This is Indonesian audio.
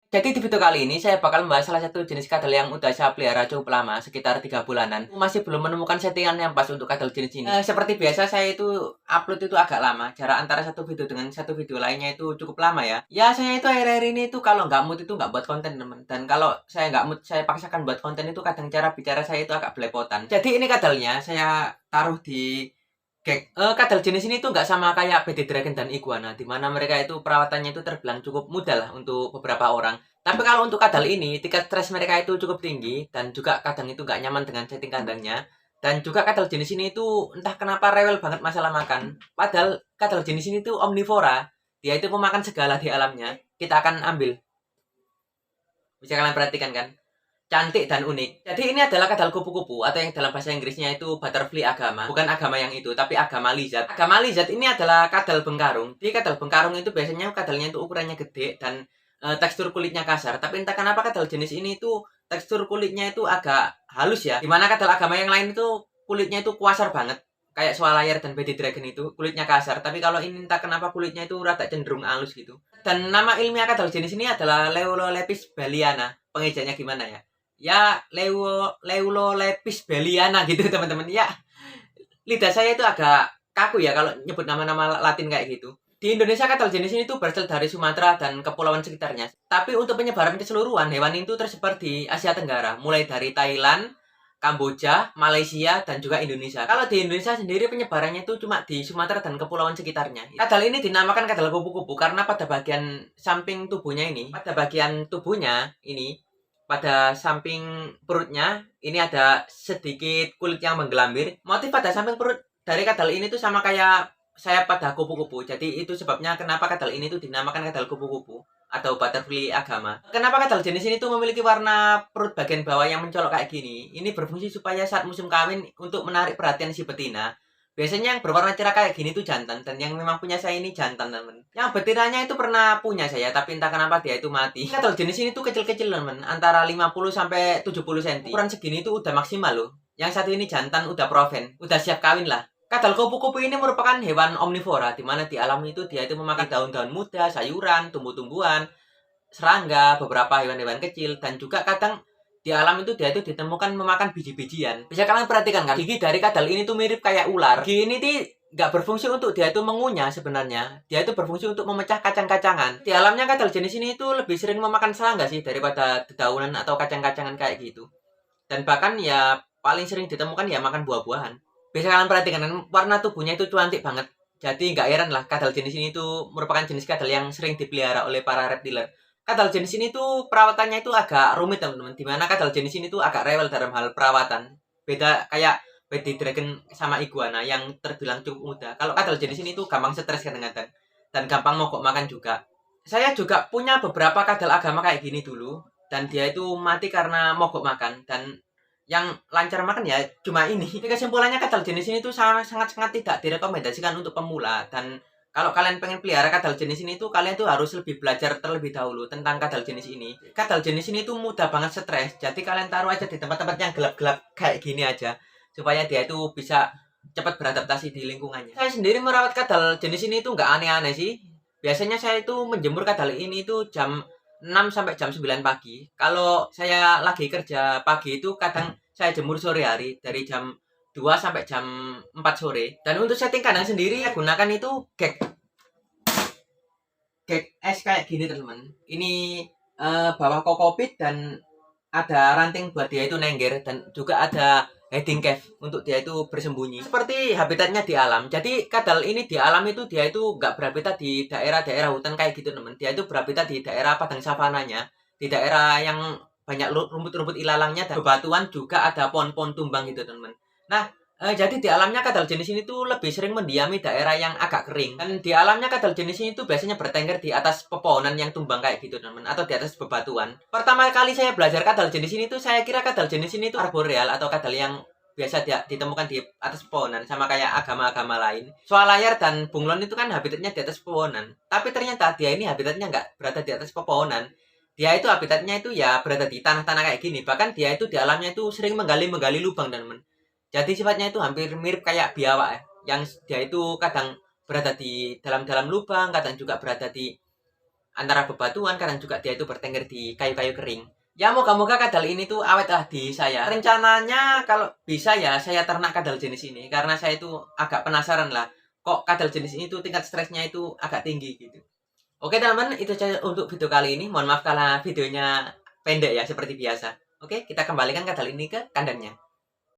Jadi di video kali ini saya bakal membahas salah satu jenis kadal yang udah saya pelihara cukup lama, sekitar 3 bulanan. Masih belum menemukan settingan yang pas untuk kadal jenis ini. Seperti biasa saya itu upload itu agak lama, jarak antara satu video dengan satu video lainnya itu cukup lama ya. Ya saya itu akhir-akhir ini itu kalau nggak mood itu nggak buat konten teman. Dan kalau saya nggak mood saya paksakan buat konten itu kadang cara bicara saya itu agak belepotan. Jadi ini kadalnya saya taruh di kadal jenis ini tuh nggak sama kayak PD Dragon dan Iguana, di mana mereka itu perawatannya itu terbilang cukup mudah lah untuk beberapa orang. Tapi kalau untuk kadal ini, tingkat stres mereka itu cukup tinggi, dan juga kadang itu nggak nyaman dengan setting kandangnya. Dan juga kadal jenis ini tuh entah kenapa rewel banget masalah makan. Padahal kadal jenis ini tuh omnivora, dia itu pemakan segala di alamnya. Kita akan ambil. Bisa kalian perhatikan kan? Cantik dan unik. Jadi ini adalah kadal kupu-kupu atau yang dalam bahasa Inggrisnya itu butterfly agama. Bukan agama yang itu, tapi agama lizard. Agama lizard ini adalah kadal bengkarung. Di kadal bengkarung itu biasanya kadalnya itu ukurannya gede dan tekstur kulitnya kasar. Tapi entah kenapa kadal jenis ini itu tekstur kulitnya itu agak halus ya. Dimana kadal agama yang lain itu kulitnya itu kuasar banget. Kayak swalayer dan baby dragon itu kulitnya kasar. Tapi kalau ini entah kenapa kulitnya itu rada cenderung halus gitu. Dan nama ilmiah kadal jenis ini adalah Leulolepis baliana. Pengejaannya gimana ya? Ya Leulolepis baliana gitu teman-teman ya. Lidah saya itu agak kaku ya kalau nyebut nama-nama Latin kayak gitu. Di Indonesia kadal jenis ini tuh berasal dari Sumatera dan kepulauan sekitarnya. Tapi untuk penyebaran keseluruhan, hewan itu tersebar di Asia Tenggara, mulai dari Thailand, Kamboja, Malaysia, dan juga Indonesia. Kalau di Indonesia sendiri penyebarannya itu cuma di Sumatera dan kepulauan sekitarnya. Kadal ini dinamakan kadal kupu-kupu karena pada bagian samping tubuhnya ini, pada samping perutnya ini ada sedikit kulit yang menggelambir. Motif pada samping perut dari kadal ini tuh sama kayak sayap pada kupu-kupu. Jadi itu sebabnya kenapa kadal ini tuh dinamakan kadal kupu-kupu atau butterfly agama. Kenapa kadal jenis ini tuh memiliki warna perut bagian bawah yang mencolok kayak gini? Ini berfungsi supaya saat musim kawin untuk menarik perhatian si betina. Biasanya yang berwarna cerah kayak gini tuh jantan, dan yang memang punya saya ini jantan temen. Yang betinanya itu pernah punya saya, tapi entah kenapa dia itu mati. Kadal jenis ini tuh kecil-kecil temen, antara 50 sampai 70 cm. Ukuran segini tuh udah maksimal loh. Yang satu ini jantan udah proven, udah siap kawin lah. Kadal kupu-kupu ini merupakan hewan omnivora, di mana di alam itu dia itu memakan daun-daun muda, sayuran, tumbuh-tumbuhan, serangga, beberapa hewan-hewan kecil, dan juga kadang di alam itu dia itu ditemukan memakan biji-bijian. Bisa kalian perhatikan kan, gigi dari kadal ini tuh mirip kayak ular. Gigi ini tuh nggak berfungsi untuk dia itu mengunyah sebenarnya. Dia itu berfungsi untuk memecah kacang-kacangan. Di alamnya kadal jenis ini itu lebih sering memakan serangga sih daripada dedaunan atau kacang-kacangan kayak gitu. Dan bahkan ya paling sering ditemukan ya makan buah-buahan. Bisa kalian perhatikan kan, warna tubuhnya itu cantik banget. Jadi nggak heran lah kadal jenis ini tuh merupakan jenis kadal yang sering dipelihara oleh para reptiler. Kadal jenis ini tuh perawatannya itu agak rumit teman-teman. Dimana kadal jenis ini tuh agak rewel dalam hal perawatan. Beda kayak baby dragon sama iguana yang terbilang cukup mudah. Kalau kadal jenis ini tuh gampang stres kadang-kadang. Dan gampang mogok makan juga. Saya juga punya beberapa kadal agama kayak gini dulu. Dan dia itu mati karena mogok makan. Dan yang lancar makan ya cuma ini. Jadi kesimpulannya kadal jenis ini tuh sangat-sangat tidak direkomendasikan untuk pemula. Dan kalau kalian pengen pelihara kadal jenis ini tuh kalian tuh harus lebih belajar terlebih dahulu tentang kadal jenis ini. Kadal jenis ini tuh mudah banget stres. Jadi kalian taruh aja di tempat-tempat yang gelap-gelap kayak gini aja supaya dia itu bisa cepat beradaptasi di lingkungannya. Saya sendiri merawat kadal jenis ini tuh nggak aneh-aneh sih. Biasanya saya itu menjemur kadal ini tuh jam 6 sampai jam 9 pagi. Kalau saya lagi kerja pagi itu kadang saya jemur sore hari dari jam 2 sampai jam 4 sore. Dan untuk setting kandang sendiri saya gunakan itu gag es kayak gini teman. Ini bawah kokopit dan ada ranting buat dia itu nengger, dan juga ada hiding cave untuk dia itu bersembunyi. Seperti habitatnya di alam. Jadi kadal ini di alam itu dia itu nggak berhabitat di daerah-daerah hutan kayak gitu teman. Dia itu berhabitat di daerah padang savananya, di daerah yang banyak rumput-rumput ilalangnya dan bebatuan, juga ada pohon-pohon tumbang gitu teman. Nah, jadi di alamnya kadal jenis ini tuh lebih sering mendiami daerah yang agak kering. Dan di alamnya kadal jenis ini tuh biasanya bertengger di atas pepohonan yang tumbang kayak gitu teman, atau di atas bebatuan. Pertama kali saya belajar kadal jenis ini tuh saya kira kadal jenis ini tuh arboreal atau kadal yang biasa ditemukan di atas pepohonan sama kayak agama-agama lain. Swalayer dan bunglon itu kan habitatnya di atas pepohonan. Tapi ternyata dia ini habitatnya nggak berada di atas pepohonan. Dia itu habitatnya itu ya berada di tanah-tanah kayak gini. Bahkan dia itu di alamnya itu sering menggali lubang teman. Jadi sifatnya itu hampir mirip kayak biawak ya. Yang dia itu kadang berada di dalam-dalam lubang, kadang juga berada di antara bebatuan, kadang juga dia itu bertengger di kayu-kayu kering. Ya moga-moga kadal ini tuh awet lah di saya. Rencananya kalau bisa ya saya ternak kadal jenis ini karena saya itu agak penasaran lah. Kok kadal jenis ini tuh tingkat stresnya itu agak tinggi gitu. Oke teman-teman, itu saja untuk video kali ini. Mohon maaf kalau videonya pendek ya seperti biasa. Oke, kita kembalikan kadal ini ke kandangnya.